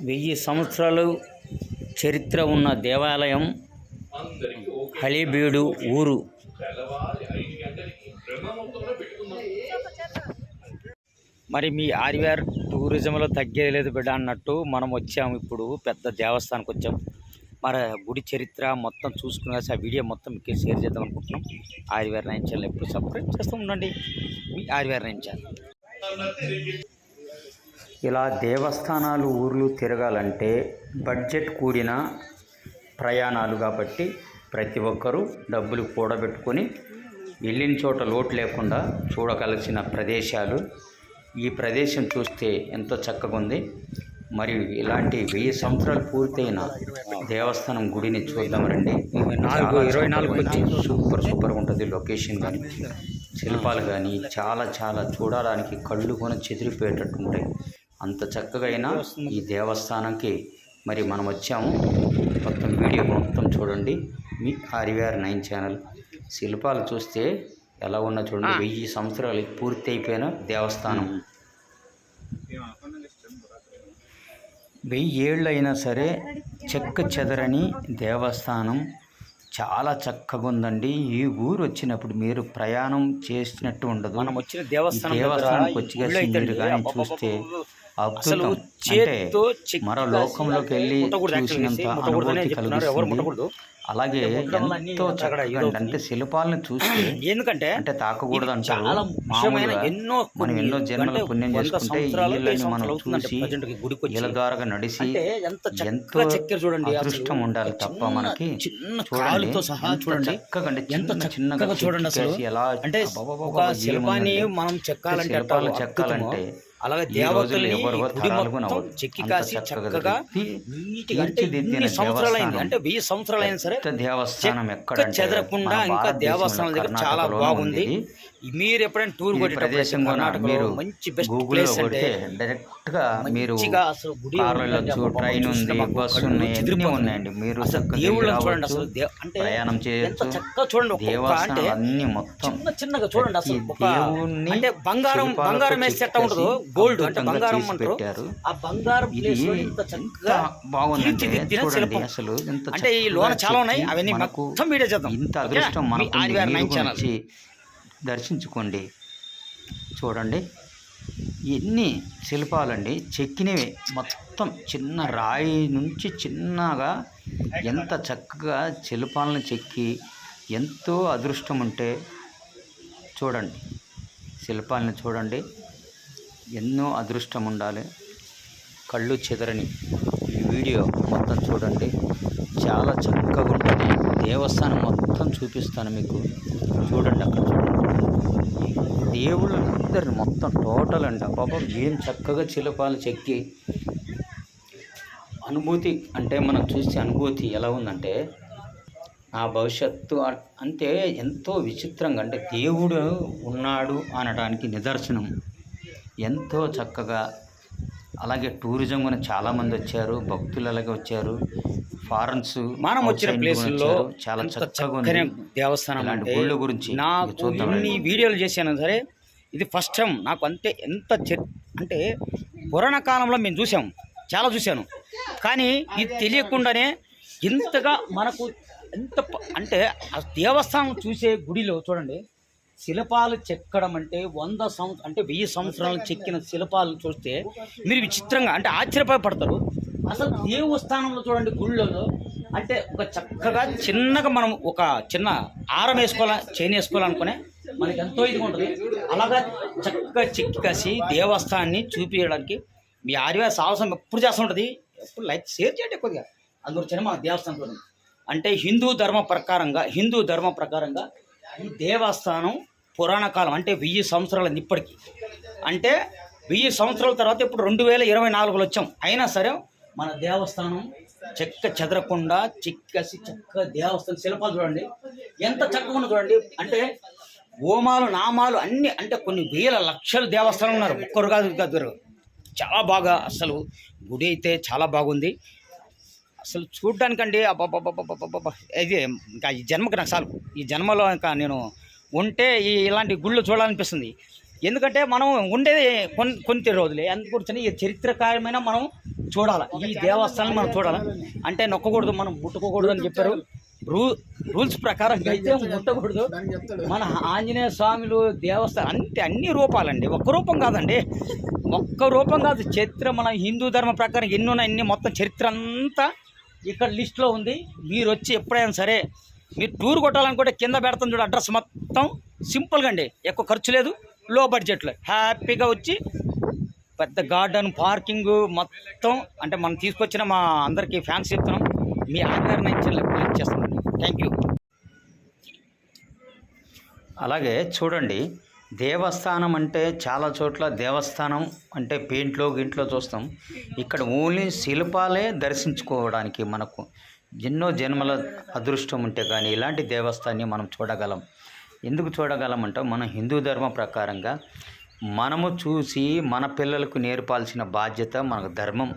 1000 సంవత్సరాలు చరిత్ర ఉన్న దేవాలయం హళీబీడు ఊరు. మరి మీ ఆర్వీఆర్ టూరిజంలో తగ్గేది లేదు బిడ్డ అన్నట్టు మనం వచ్చాము. ఇప్పుడు పెద్ద దేవస్థానానికి వచ్చాం. మరి గుడి చరిత్ర మొత్తం చూసుకునే ఆ వీడియో మొత్తం మీకు షేర్ చేద్దాం అనుకుంటున్నాం. ఆర్వీఆర్ 9 ఛానల్ ఎప్పుడు సబ్స్క్రైబ్ చేస్తూ ఉండండి. మీ ఆర్వీఆర్ 9 ఛానల్. ఇలా దేవస్థానాలు ఊర్లు తిరగాలంటే బడ్జెట్ కూడిన ప్రయాణాలు కాబట్టి ప్రతి ఒక్కరూ డబ్బులు కూడబెట్టుకొని వెళ్ళిన చోట లోటు లేకుండా చూడగలిసిన ప్రదేశాలు. ఈ ప్రదేశం చూస్తే ఎంతో చక్కగా ఉంది. మరియు ఇలాంటి 1000 సంవత్సరాలు పూర్తయిన దేవస్థానం గుడిని చూద్దాం రండి. 24 సూపర్ ఉంటుంది. లొకేషన్ కానీ శిల్పాలు కానీ చాలా చూడడానికి కళ్ళు కొని చెదిరిపోయేటట్టు ఉంటాయి. అంత చక్కగా అయినా ఈ దేవస్థానంకి మరి మనం వచ్చాము. మొత్తం వీడియో మొత్తం చూడండి. మీ ఆర్వీఆర్ 9 ఛానల్. శిల్పాలు చూస్తే ఎలా ఉన్నా చూడండి. 1000 సంవత్సరాలు పూర్తి అయిపోయిన దేవస్థానం. 1000 ఏళ్ళు అయినా సరే చెక్క చెదరని దేవస్థానం. చాలా చక్కగా ఉందండి. ఈ ఊరు వచ్చినప్పుడు మీరు ప్రయాణం చేసినట్టు ఉండదు. మనం వచ్చిన దేవస్థానానికి వచ్చి మీరు కానీ చూస్తే అద్భుతం. అంటే మరో లోకంలోకి వెళ్ళి చూసినంత అనుభూతి కలుగుతుంది. అలాగే ఎంతో చక్కగా అంటే శిల్పాలను చూస్తే ఎందుకంటే అంటే తాకకూడదు అంటారు. మనం ఎన్నో జన్మల పుణ్యం చేసుకుంటే వీళ్ళని మనం చూసి వీళ్ళ ద్వారా నడిచి ఎంతో అదృష్టం ఉండాలి తప్ప మనకి. చూడండి చక్కగా అంటే చిన్నగా చూడండి ఎలా అంటే శిల్పాన్ని మనం చెక్కాలంటే అలాగే దేవతల్ని చెక్కి కాసి చక్కగా ఎన్ని సంవత్సరాలైంది అంటే 1000 సంవత్సరాలైనా సరే దేవస్థానం ఎక్కడ చెదరకుండా ఇంకా దేవస్థానం దగ్గర చాలా బాగుంది. మీరు ఎప్పుడైనా టూర్ మీరు మంచి బెస్ట్ ప్లేస్ అంటే డైరెక్ట్ గా మీరు అసలు గుడి ట్రైన్ ఉంది, బస్సు ఉన్నాయండి. మీరు చూడండి అసలు అంటే ప్రయాణం చేయొచ్చు. చక్కగా చూడండి దేవస్థానం అన్ని మొత్తం చిన్నగా చూడండి. అసలు అంటే బంగారం వేసి ఎట్లా ఉంటుందో గోల్డ్ అంటే బంగారం అంటారు. ఆ బంగారం బాగుంది అసలు. అంటే ఈ లోన చాలా ఉన్నాయి. అవన్నీ మొత్తం వీడియో చేద్దాం. ఇంత అదృష్టం మనకు ఆర్వీఆర్ 9 ఛానల్ దర్శించుకోండి. చూడండి ఎన్ని శిల్పాలండి చెక్కినవి. మొత్తం చిన్న రాయి నుంచి చిన్నగా ఎంత చక్కగా శిల్పాలను చెక్కి ఎంతో అదృష్టం ఉంటే చూడండి. శిల్పాలను చూడండి. ఎన్నో అదృష్టం ఉండాలి. కళ్ళు చెదరని ఈ వీడియో మొత్తం చూడండి. చాలా చక్కగా ఉంటుంది. దేవస్థానం మొత్తం చూపిస్తాను మీకు. చూడండి అక్కడ చూడండి. దేవుళ్ళందరిని మొత్తం టోటల్ అండి. పాపం ఏం చక్కగా శిల్పాలు చెక్కి అనుభూతి అంటే మనం చూసే అనుభూతి ఎలా ఉందంటే ఆ భవిష్యత్తు అంటే ఎంతో విచిత్రంగా అంటే దేవుడు ఉన్నాడు అనడానికి నిదర్శనం. ఎంతో చక్కగా. అలాగే టూరిజం కూడా చాలామంది వచ్చారు. భక్తులు అలాగే వచ్చారు. ఫారెన్స్ మనం వచ్చిన ప్లేసుల్లో చాలా చక్కగా దేవస్థానం అంటే గుళ్ళ గురించి నాకు ఇన్ని వీడియోలు చేశాను సరే ఇది ఫస్ట్ టైం నాకు. అంటే ఎంత అంటే పురాణ కాలంలో మేము చూసాము, చాలా చూశాను. కానీ ఇది తెలియకుండానే ఇంతగా మనకు ఎంత అంటే ఆ దేవస్థానం చూసే గుడిలో చూడండి శిల్పాలు చెక్కడం అంటే 100 సంవత్సరాలు అంటే 1000 సంవత్సరాలు చెక్కిన శిల్పాలను చూస్తే మీరు విచిత్రంగా అంటే ఆశ్చర్యపడతారు. అసలు దేవస్థానంలో చూడండి గుళ్ళలో అంటే ఒక చక్కగా చిన్నగా మనం ఒక చిన్న ఆరం చైన్ వేసుకోవాలనుకునే మనకి ఎంతో ఇదిగా ఉంటుంది. అలాగా చక్కగా చెక్కి కాసి దేవస్థానాన్ని చూపించడానికి మీ ఆర్వీఆర్ సాహసం ఎప్పుడు చేస్తుంటుంది. ఎప్పుడు లైక్ షేర్ చేయండి ఎక్కువగా. అందులో చిన్న మన దేవస్థానం అంటే హిందూ ధర్మ ప్రకారంగా ఈ దేవస్థానం పురాణ కాలం అంటే 1000 సంవత్సరాల ఇప్పటికీ అంటే 1000 సంవత్సరాల తర్వాత ఇప్పుడు 2024లో వచ్చాం. అయినా సరే మన దేవస్థానం చెక్క చెదరకుండా చెక్కసి చక్కగా దేవస్థానం శిల్పాలు చూడండి ఎంత చక్కగా ఉందో చూడండి. అంటే హోమాలు నామాలు అన్నీ అంటే కొన్ని వేల లక్షల దేవస్థానం ఉన్నారు. ఒక్కరు కాదు చాలా బాగా అసలు గుడి అయితే చాలా బాగుంది. అసలు చూడ్డానికండి అబ్బాబ్బాబ్బాబ్బా ఇది ఇంకా ఈ జన్మకి నాకు చాలు. ఈ జన్మలో ఇంకా నేను ఉంటే ఇలాంటి గుళ్ళు చూడాలనిపిస్తుంది. ఎందుకంటే మనం ఉండేది కొన్ని రోజులే. అందుకు ఈ చరిత్రకారమైన మనం చూడాలి, ఈ దేవస్థానం మనం చూడాలి. అంటే నొక్కకూడదు, మనం ముట్టుకోకూడదు అని చెప్పారు. రూల్స్ ప్రకారంగా అయితే ముట్టకూడదు. మన ఆంజనేయ స్వామిలు దేవస్థానం అంటే అన్ని రూపాలండి, ఒక్క రూపం కాదండి, ఒక్క రూపం కాదు. చరిత్ర మన హిందూ ధర్మ ప్రకారం ఎన్ని ఉన్నాయి, అన్ని మొత్తం చరిత్ర అంతా ఇక్కడ లిస్ట్లో ఉంది. మీరు వచ్చి ఎప్పుడైనా సరే మీరు టూర్ కొట్టాలనుకుంటే కింద పెడతాం చూడ అడ్రస్, మొత్తం సింపుల్గా అండి, ఎక్కువ ఖర్చు లేదు, లో బడ్జెట్లో హ్యాపీగా వచ్చి పెద్ద గార్డెన్ పార్కింగ్ మొత్తం. అంటే మనం తీసుకొచ్చిన మా అందరికీ ఫ్యాన్స్ చెప్తున్నాం, మీ ఆధార్ క్లిక్ చేస్తున్నాం. Thank you. అలాగే చూడండి, దేవస్థానం అంటే చాలా చోట్ల దేవస్థానం అంటే పెయింట్లో గింట్లో చూస్తాం. ఇక్కడ ఓన్లీ శిల్పాలే దర్శించుకోవడానికి మనకు ఎన్నో జన్మల అదృష్టం ఉంటే కానీ ఇలాంటి దేవస్థానాన్ని మనం చూడగలం. ఎందుకు చూడగలమంటే మన హిందూ ధర్మ ప్రకారంగా మనము చూసి మన పిల్లలకు నేర్పాల్సిన బాధ్యత మనకు ధర్మం.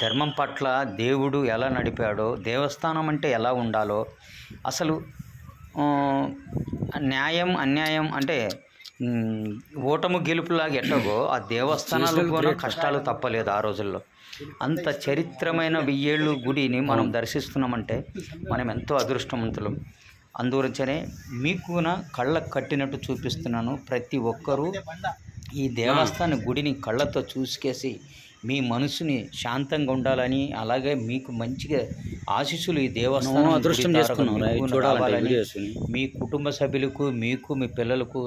ధర్మం పట్ల దేవుడు ఎలా నడిపాడో, దేవస్థానం అంటే ఎలా ఉండాలో, అసలు న్యాయం అన్యాయం అంటే ఓటము గెలుపులాగా ఎట్టగో ఆ దేవస్థానాలు కూడా కష్టాలు తప్పలేదు ఆ రోజుల్లో. అంత చరిత్రమైన 1000 ఏళ్ళు గుడిని మనం దర్శిస్తున్నామంటే మనం ఎంతో అదృష్టవంతులం. అందువరచనే మీకు కళ్ళకు కట్టినట్టు చూపిస్తున్నాను. ప్రతి ఒక్కరూ ఈ దేవస్థాన గుడిని కళ్ళతో చూసుకేసి మీ మనసుని శాంతంగా ఉండాలని, అలాగే మీకు మంచిగా ఆశీస్సులు ఈ దేవస్థానం అదృష్టం చూడాలని, మీ కుటుంబ సభ్యులకు మీకు మీ పిల్లలకు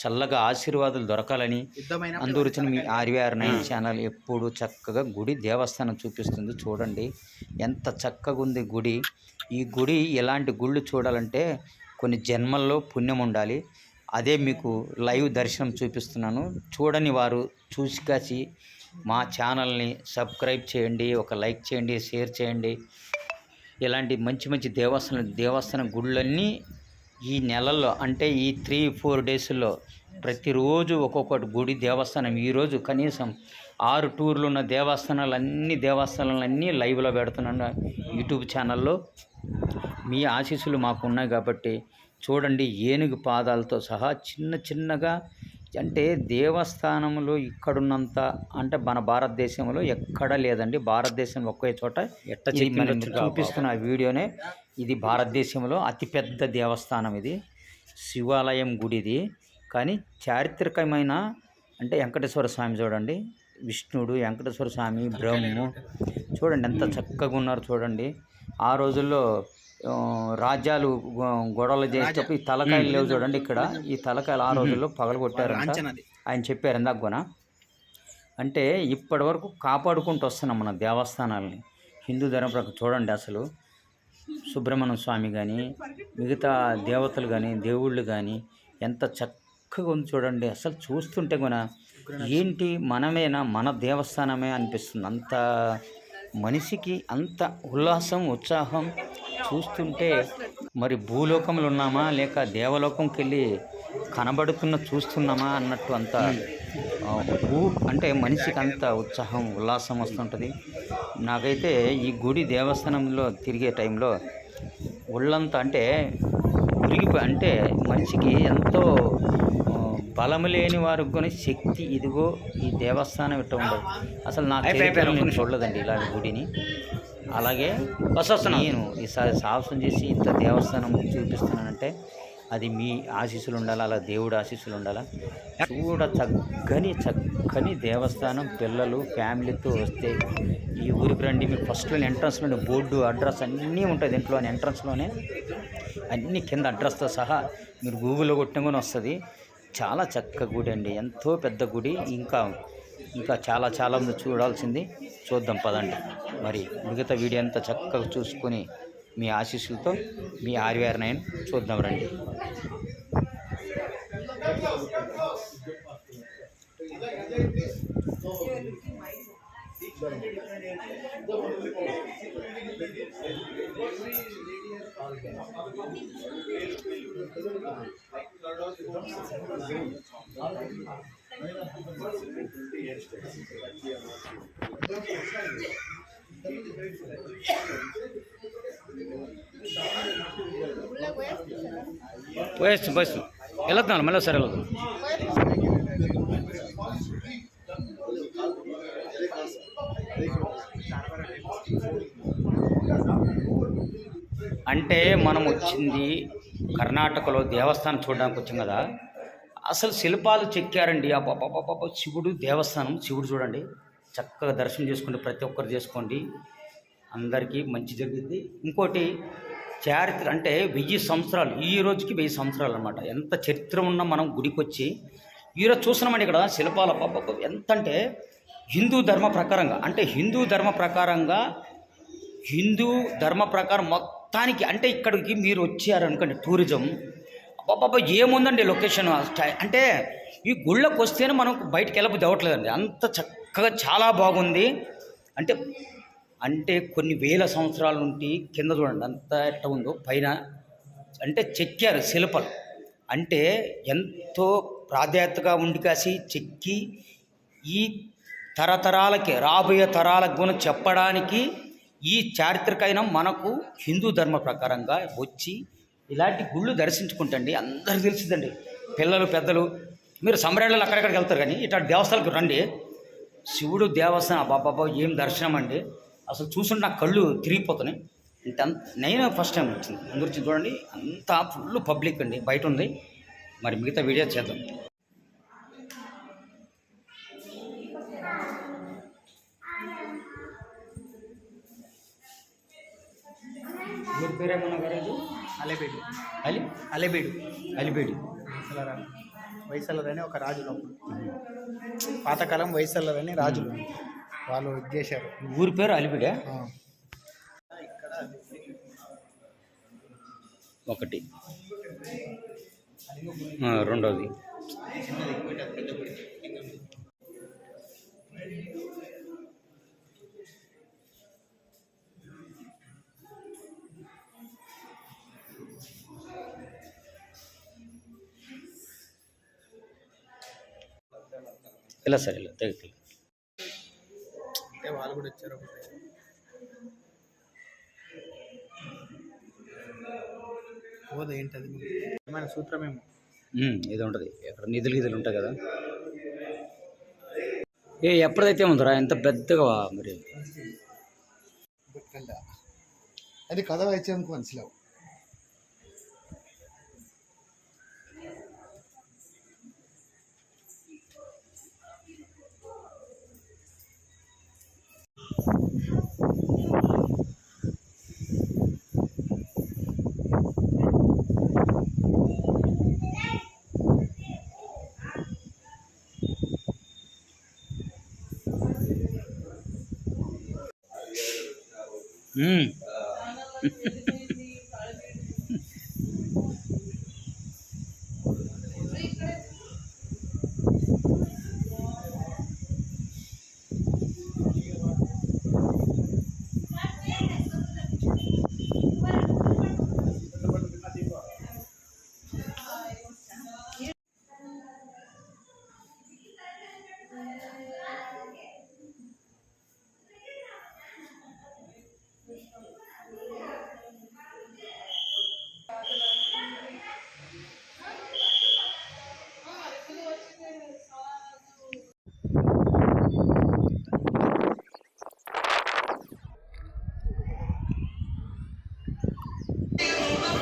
చల్లగా ఆశీర్వాదాలు దొరకాలని అందువచ్చిన మీ RVR9 ఛానల్ ఎప్పుడు చక్కగా గుడి దేవస్థానం చూపిస్తుంది. చూడండి ఎంత చక్కగా ఉంది గుడి. ఈ గుడి ఎలాంటి గుళ్ళు చూడాలంటే కొన్ని జన్మల్లో పుణ్యం ఉండాలి. అదే మీకు లైవ్ దర్శనం చూపిస్తున్నాను. చూడని వారు చూసి కాసి మా ఛానల్ని సబ్స్క్రైబ్ చేయండి, ఒక లైక్ చేయండి, షేర్ చేయండి. ఇలాంటి మంచి మంచి దేవస్థాన గుళ్ళన్నీ ఈ నెలల్లో అంటే ఈ 3-4 డేస్లో ప్రతిరోజు ఒక్కొక్కటి గుడి దేవస్థానం. ఈరోజు కనీసం 6 టూర్లు ఉన్న దేవస్థానాలన్నీ లైవ్లో పెడుతున్నాను యూట్యూబ్ ఛానల్లో. మీ ఆశీస్సులు మాకు ఉన్నాయి కాబట్టి చూడండి, ఏనుగు పాదాలతో సహా చిన్నగా అంటే దేవస్థానంలో ఇక్కడున్నంత అంటే మన భారతదేశంలో ఎక్కడా లేదండి. భారతదేశంలో ఒకే చోట చూపిస్తున్న వీడియోనే ఇది భారతదేశంలో అతిపెద్ద దేవస్థానం. ఇది శివాలయం గుడిది. కానీ చారిత్రకమైన అంటే వెంకటేశ్వర స్వామి చూడండి, విష్ణుడు, వెంకటేశ్వర స్వామి, బ్రహ్మము చూడండి ఎంత చక్కగా ఉన్నారు. చూడండి ఆ రోజుల్లో రాజ్యాలు గొడవలు చేసేటప్పుడు ఈ తలకాయలు లేవు చూడండి. ఇక్కడ ఈ తలకాయలు ఆ రోజుల్లో పగలగొట్టారంట ఆయన చెప్పారు ఇందాక. అంటే ఇప్పటి వరకు కాపాడుకుంటూ వస్తున్నాం మన దేవస్థానాలని హిందూ ధర్మ ప్రకారం. చూడండి అసలు సుబ్రహ్మణ్య స్వామి కానీ మిగతా దేవతలు కానీ దేవుళ్ళు కానీ ఎంత చక్కగా ఉంది చూడండి. అసలు చూస్తుంటే కూడా ఏంటి మనమేనా, మన దేవస్థానమే అనిపిస్తుంది. అంత మనిషికి అంత ఉల్లాసం ఉత్సాహం చూస్తుంటే మరి భూలోకంలో ఉన్నామా లేక దేవలోకంకి వెళ్ళి చూస్తున్నామా అన్నట్టు అంత అంటే మనిషికి అంత ఉత్సాహం ఉల్లాసం వస్తుంటుంది. నాకైతే ఈ గుడి దేవస్థానంలో తిరిగే టైంలో ఒళ్ళంతా అంటే అంటే మనిషికి ఎంతో బలము లేని వారికి కూడా శక్తి, ఇదిగో ఈ దేవస్థానం ఇట్లా ఉండదు. అసలు నాకు చూడలేదండి ఇలాంటి గుడిని. అలాగే నేను ఈసారి సాహసం చేసి ఇంత దేవస్థానం చూపిస్తున్నానంటే అది మీ ఆశీస్సులు ఉండాలి, అలా దేవుడు ఆశీస్సులు ఉండాలి. చక్కని దేవస్థానం. పిల్లలు ఫ్యామిలీతో వస్తే ఈ ఊరికి రండి. మీకు ఫస్ట్లో ఎంట్రన్స్లోనే బోర్డు అడ్రస్ అన్నీ ఉంటుంది. ఇంట్లో ఎంట్రన్స్లోనే అన్నీ కింద అడ్రస్తో సహా మీరు గూగుల్లో కొట్టిన వస్తుంది. చాలా చక్కగా గుడి అండి, ఎంతో పెద్ద గుడి. ఇంకా చాలా ఉంది చూడాల్సింది. చూద్దాం పదండి. మరి మిగతా వీడియో అంతా చక్కగా చూసుకొని మీ ఆశీస్సులతో మీ RVR9 చూద్దాం రండి. బస్ వెళ్తున్నాను మళ్ళీ సరే వెళ్తాను. అంటే మనం వచ్చింది కర్ణాటకలో దేవస్థానం చూడడానికి వచ్చాం కదా. అసలు శిల్పాలు చెక్కారండి. అబ్బబ్బబ్బబ్బ! శివుడు దేవస్థానం, శివుడు చూడండి. చక్కగా దర్శనం చేసుకోండి, ప్రతి ఒక్కరు చేసుకోండి, అందరికీ మంచి జరిగింది. ఇంకోటి చారిత్ర అంటే 1000 సంవత్సరాలు, ఈ రోజుకి 1000 సంవత్సరాలు అనమాట. ఎంత చరిత్ర ఉన్నా మనం గుడికి వచ్చి ఈరోజు చూస్తున్నామండి ఇక్కడ శిల్పాలు. అబ్బబ్బబ్బ! ఎంత అంటే హిందూ ధర్మ ప్రకారంగా, అంటే హిందూ ధర్మ ప్రకారం మొత్తానికి, అంటే ఇక్కడికి మీరు వచ్చారనుకోండి టూరిజం, అబ్బాబ్బా ఏముందండి లొకేషన్. అంటే ఈ గుళ్ళకి వస్తేనే మనం బయటికి వెళ్ళబుద్ధి అవ్వట్లేదండి, అంత చక్కగా చాలా బాగుంది. అంటే అంటే కొన్ని వేల సంవత్సరాల నుండి కింద చూడండి అంత ఎట్ట ఉందో, పైన అంటే చెక్కారు శిల్పాలు. అంటే ఎంతో ప్రాధాన్యతగా ఉండి కాసి చెక్కి ఈ తరతరాలకి, రాబోయే తరాలకు కూడా చెప్పడానికి ఈ చారిత్రకైనా మనకు హిందూ ధర్మ ప్రకారంగా వచ్చి ఇలాంటి గుళ్ళు దర్శించుకుంటండి అందరికీ తెలిసిందండి. పిల్లలు పెద్దలు మీరు సమ్మరేళ్ళలో అక్కడెక్కడికి వెళ్తారు, కానీ ఇట్లా దేవస్థానాలకు రండి. శివుడు దేవస్థానం బాబా ఏం దర్శనం అండి. అసలు చూస్తుంటే నాకు కళ్ళు తిరిగిపోతున్నాయి. ఇంత నేను ఫస్ట్ టైం వచ్చింది అందరూ చూడండి, అంతా ఫుల్ పబ్లిక్ అండి, బయట ఉంది. మరి మిగతా వీడియో చేద్దాం. ఊరి పేరేమన్నా గారు? అలెబేడు. అలిబేడు. అలిబేడు వైసలరని ఒక రాజులు, పాతకాలం వైసలరని రాజులు, వాళ్ళు ఇది చేశారు. ఊరి పేరు అలిబేడా? ఒకటి. రెండోది ఇలా సరే ఇలా తెగ అంటే వాళ్ళు కూడా వచ్చారు. హోదా ఏంటది, ఏమైనా సూత్రమేమో ఇది ఉంటుంది. ఎక్కడ నిధులు గిధులు ఉంటాయి కదా. ఎప్పుడైతే ఉందరా ఇంత పెద్దగా మరి అది కథ వాయిచ్చేందుకు మనసులో.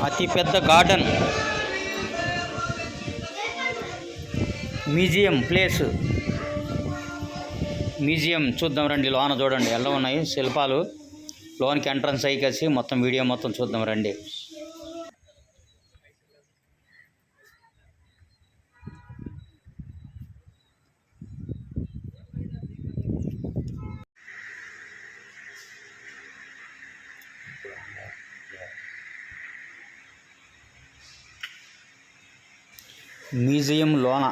అతిపెద్ద గార్డెన్, మ్యూజియం ప్లేసు. మ్యూజియం చూద్దాం రండి. లోన చూడండి ఎలా ఉన్నాయి శిల్పాలు. లోనికి ఎంట్రన్స్ అయ్యేసి మొత్తం వీడియో మొత్తం చూద్దాం రండి. మ్యూజియం లోన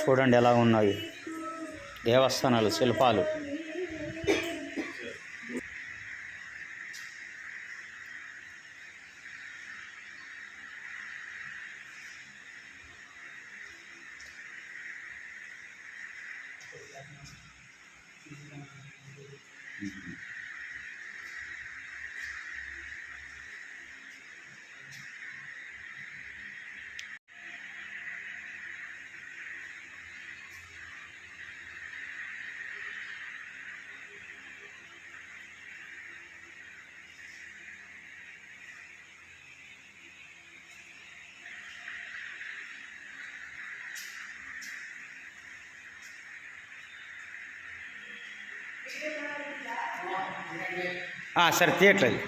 చూడండి ఎలా ఉన్నాయి దేవస్థానాలు, శిల్పాలు. సరే తీయట్లేదు.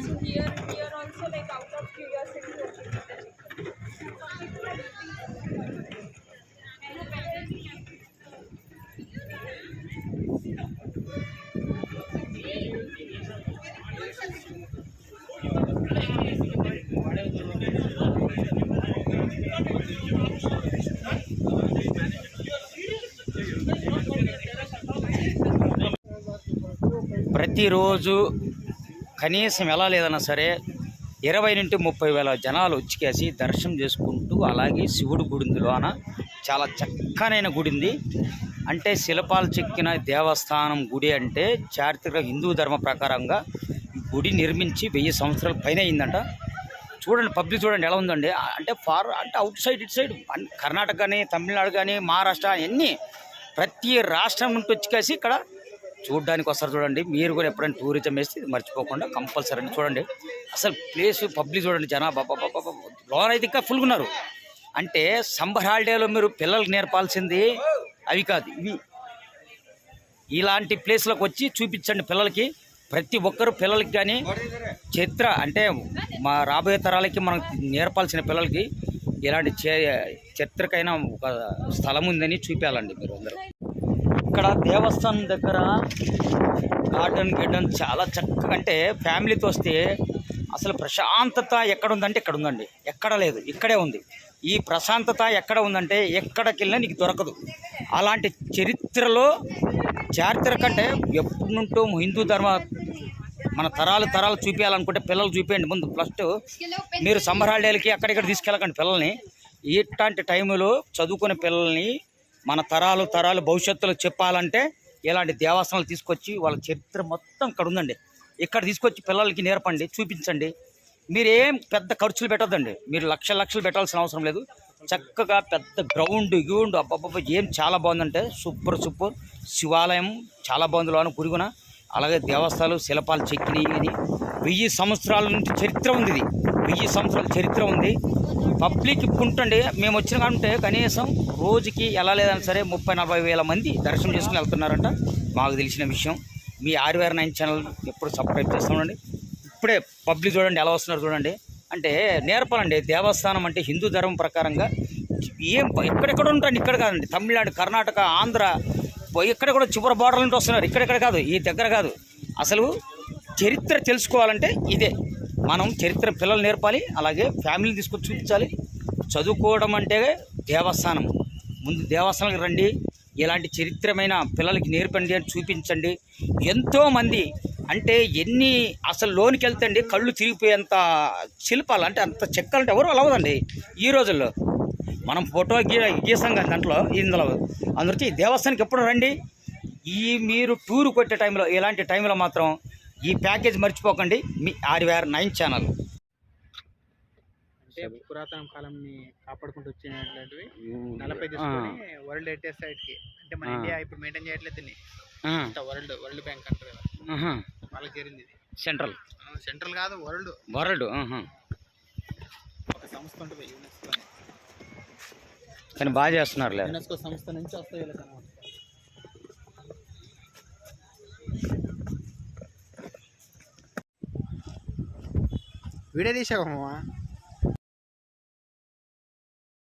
So here also like out of curiosity. ప్రతిరోజు కనీసం ఎలా లేదన్నా సరే 20 నుండి 30 వేల జనాలు వచ్చేసి దర్శనం చేసుకుంటూ, అలాగే శివుడి గుడిందిలోన చాలా చక్కనైన గుడింది. అంటే శిల్పాలు చెక్కిన దేవస్థానం గుడి అంటే చారిత్రక హిందూ ధర్మ ప్రకారంగా గుడి నిర్మించి 1000 సంవత్సరాల పైన అయిందంట. చూడండి, పబ్లిక్ చూడండి ఎలా ఉందండి. అంటే అంటే అవుట్ సైడ్ ఇటు సైడ్ కర్ణాటక కానీ, తమిళనాడు కానీ, మహారాష్ట్ర అన్నీ ప్రతి రాష్ట్రం నుండి వచ్చేసి ఇక్కడ చూడడానికి వస్తారు. చూడండి, మీరు కూడా ఎప్పుడైనా టూరిజం వేస్తే మర్చిపోకుండా కంపల్సరీ అని చూడండి. అసలు ప్లేస్ పబ్లిక్ చూడండి, జనాభా లోన్ అయితే ఇంకా ఫుల్గా ఉన్నారు. అంటే సమ్మర్ హాలిడేలో మీరు పిల్లలకి నేర్పాల్సింది అవి కాదు, ఇవి ఇలాంటి ప్లేస్లకు వచ్చి చూపించండి పిల్లలకి. ప్రతి ఒక్కరు పిల్లలకి కానీ చరిత్ర అంటే మా రాబోయే తరాలకి మనం నేర్పాల్సిన పిల్లలకి ఇలాంటి చరిత్రకైన ఒక స్థలం ఉందని చూపించాలండి మీరు అందరూ. ఇక్కడ దేవస్థానం దగ్గర గార్డెన్ చాలా చక్కగా, అంటే ఫ్యామిలీతో వస్తే అసలు ప్రశాంతత ఎక్కడ ఉందంటే ఇక్కడ ఉందండి, ఎక్కడ లేదు, ఇక్కడే ఉంది. ఈ ప్రశాంతత ఎక్కడ ఉందంటే ఎక్కడికి వెళ్ళినా నీకు దొరకదు. అలాంటి చరిత్రలో చారిత్ర కంటే ఎప్పటి నుంటో హిందూ ధర్మ మన తరాలు చూపించాలనుకుంటే పిల్లలు చూపించండి ముందు. ఫస్ట్ మీరు సమ్మర్ హాలిడేలకి అక్కడిక్కడ తీసుకెళ్ళకండి పిల్లల్ని. ఇట్లాంటి టైంలో చదువుకునే పిల్లల్ని మన తరాలు భవిష్యత్తులో చెప్పాలంటే ఇలాంటి దేవస్థానాలు తీసుకొచ్చి వాళ్ళ చరిత్ర మొత్తం ఇక్కడ ఉందండి. ఇక్కడ తీసుకొచ్చి పిల్లలకి నేర్పండి, చూపించండి. మీరేం పెద్ద ఖర్చులు పెట్టద్దండి, మీరు లక్షలు పెట్టాల్సిన అవసరం లేదు. చక్కగా పెద్ద గ్రౌండ్ అబ్బబ్బబ్బ ఏం చాలా బాగుందంటే సూపర్ శివాలయం చాలా బాగుంది లోన గురుగున. అలాగే దేవస్థానాలు శిల్పాలు చెక్కినవి అని 1000 సంవత్సరాల నుంచి చరిత్ర ఉంది. ఇది 1000 సంవత్సరాల చరిత్ర ఉంది. పబ్లిక్ ఇప్పుంటండి, మేము వచ్చిన కంటే కనీసం రోజుకి ఎలా లేదన్నా సరే 30-40 వేల మంది దర్శనం చేసుకుని వెళ్తున్నారంట మాకు తెలిసిన విషయం. మీ RVR9 ఛానల్ ఎప్పుడు సబ్స్క్రైబ్ చేస్తామండి. ఇప్పుడే పబ్లిక్ చూడండి ఎలా వస్తున్నారు చూడండి. అంటే నేర్పాలండి. దేవస్థానం అంటే హిందూ ధర్మం ప్రకారంగా ఏం ఎక్కడెక్కడ ఉంటాండి, ఇక్కడ కాదండి, తమిళనాడు, కర్ణాటక, ఆంధ్ర ఇక్కడ కూడా చివరి బోర్డర్ నుండి వస్తున్నారు. ఇక్కడెక్కడ కాదు, ఈ దగ్గర కాదు. అసలు చరిత్ర తెలుసుకోవాలంటే ఇదే. మనం చరిత్ర పిల్లలు నేర్పాలి, అలాగే ఫ్యామిలీని తీసుకొచ్చి చూపించాలి. చదువుకోవడం అంటే దేవస్థానం, ముందు దేవస్థానానికి రండి, ఇలాంటి చరిత్రమైన పిల్లలకి నేర్పండి అని చూపించండి. ఎంతోమంది అంటే అసలు లోనికి వెళ్తండి కళ్ళు తిరిగిపోయేంత శిల్పాలు, అంటే అంత చెక్కలంటే ఎవరు అలవదండి ఈ రోజుల్లో. మనం ఫోటో గీసాం కదా దాంట్లో, ఇందులో అందరికీ దేవస్థానానికి ఎప్పుడు రండి. మీరు టూర్ కొట్టే టైంలో, ఇలాంటి టైంలో మాత్రం ఈ ప్యాకేజ్ మర్చిపోకండి. మీ RVR9 ఛానల్ అంటే పురాతన కాలంని కాపాడుకుంటూ వచ్చినటువంటివి 40 తీసుకొని వరల్డ్ హెరిటేజ్ సైట్కి, అంటే మన ఇండియా ఇప్పుడు మెయింటైన్ చేయట్లేదు దీన్ని. వరల్డ్ బ్యాంక్ అంటారు కదా, వాళ్ళకి చేరింది ఇది. సెంట్రల్ కాదు, వరల్డ్ ఒక సంస్థ ఉంటుంది యునెస్కో అని. కానీ బాగా చేస్తున్నారు. యునెస్కో సంస్థ నుంచి వస్తాయి వీళ్ళకి అన్నమాట. వీడియో తీసావా మామ